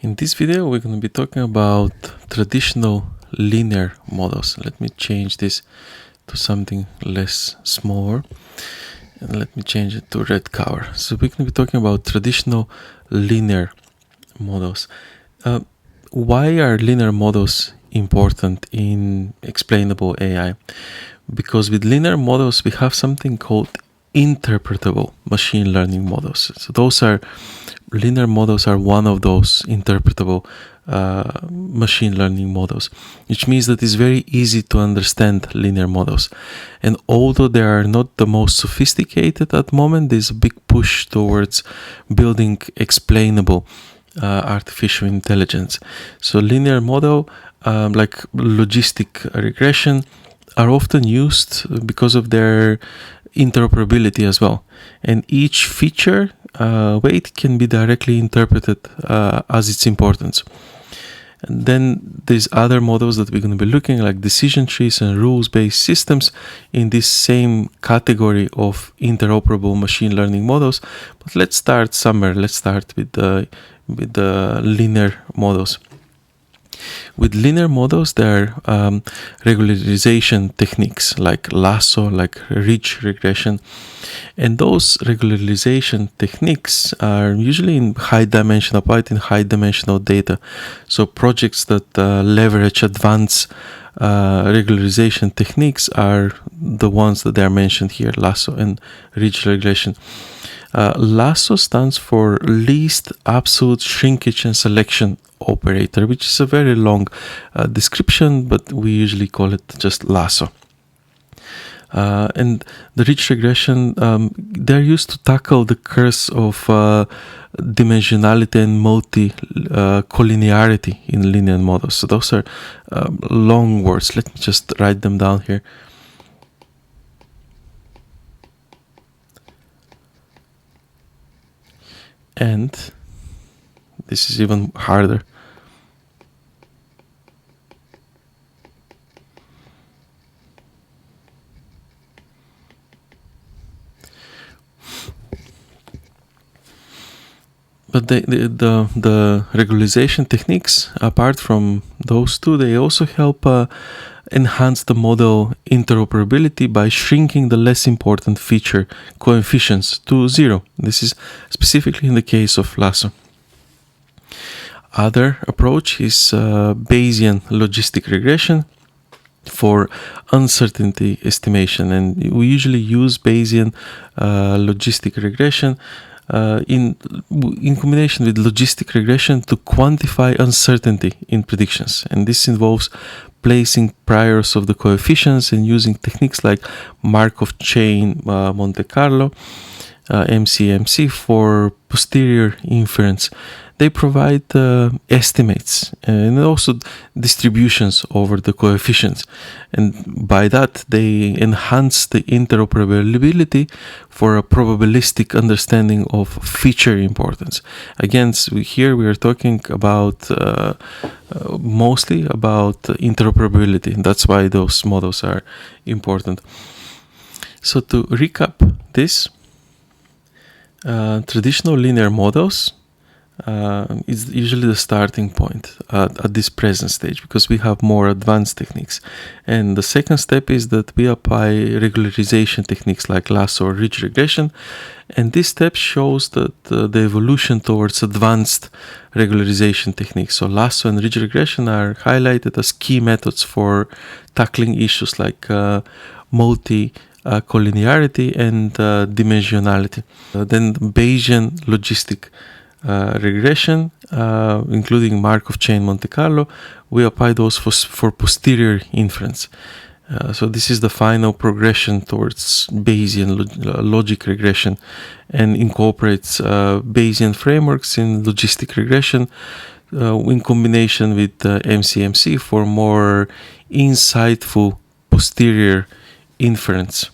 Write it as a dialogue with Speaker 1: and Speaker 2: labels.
Speaker 1: In this video, we're going to be talking about traditional linear models. Let me change this to something less smaller, and let me change it to red color. So we're going to be talking about traditional linear models. Why are linear models important in explainable AI? Because with linear models, we have something called interpretable machine learning models. So linear models are one of those interpretable machine learning models, which means that it's very easy to understand linear models. And although they are not the most sophisticated at the moment, there's a big push towards building explainable artificial intelligence. So linear model, like logistic regression, are often used because of their interoperability as well. And each feature weight can be directly interpreted as its importance. And then there's other models that we're going to be looking, like decision trees and rules-based systems, in this same category of interoperable machine learning models. But let's start somewhere. Let's start with the linear models. With linear models, there are regularization techniques like lasso, like ridge regression. And those regularization techniques are usually applied in high-dimensional data. So projects that leverage advanced regularization techniques are the ones that are mentioned here, lasso and ridge regression. Lasso stands for least absolute shrinkage and selection operator, which is a very long description, but we usually call it just lasso. And the ridge regression, they're used to tackle the curse of dimensionality and multi-collinearity in linear models. So those are long words. Let me just write them down here. And this is even harder. But the regularization techniques, apart from those two, they also help enhance the model interoperability by shrinking the less important feature coefficients to zero. This is specifically in the case of lasso. Other approach is Bayesian logistic regression for uncertainty estimation, and we usually use Bayesian logistic regression in combination with logistic regression to quantify uncertainty in predictions. And this involves placing priors of the coefficients and using techniques like Markov chain Monte Carlo, MCMC, for posterior inference. They provide estimates and also distributions over the coefficients. And by that, they enhance the interoperability for a probabilistic understanding of feature importance. Again, here we are talking about mostly about interoperability. And that's why those models are important. So to recap this, traditional linear models is usually the starting point at this present stage, because we have more advanced techniques. And the second step is that we apply regularization techniques like lasso or ridge regression. And this step shows that the evolution towards advanced regularization techniques. So lasso and ridge regression are highlighted as key methods for tackling issues like multi-collinearity and dimensionality. Then Bayesian logistic regression, including Markov chain Monte Carlo, we apply those for posterior inference. So this is the final progression towards Bayesian logic regression, and incorporates Bayesian frameworks in logistic regression in combination with MCMC for more insightful posterior inference.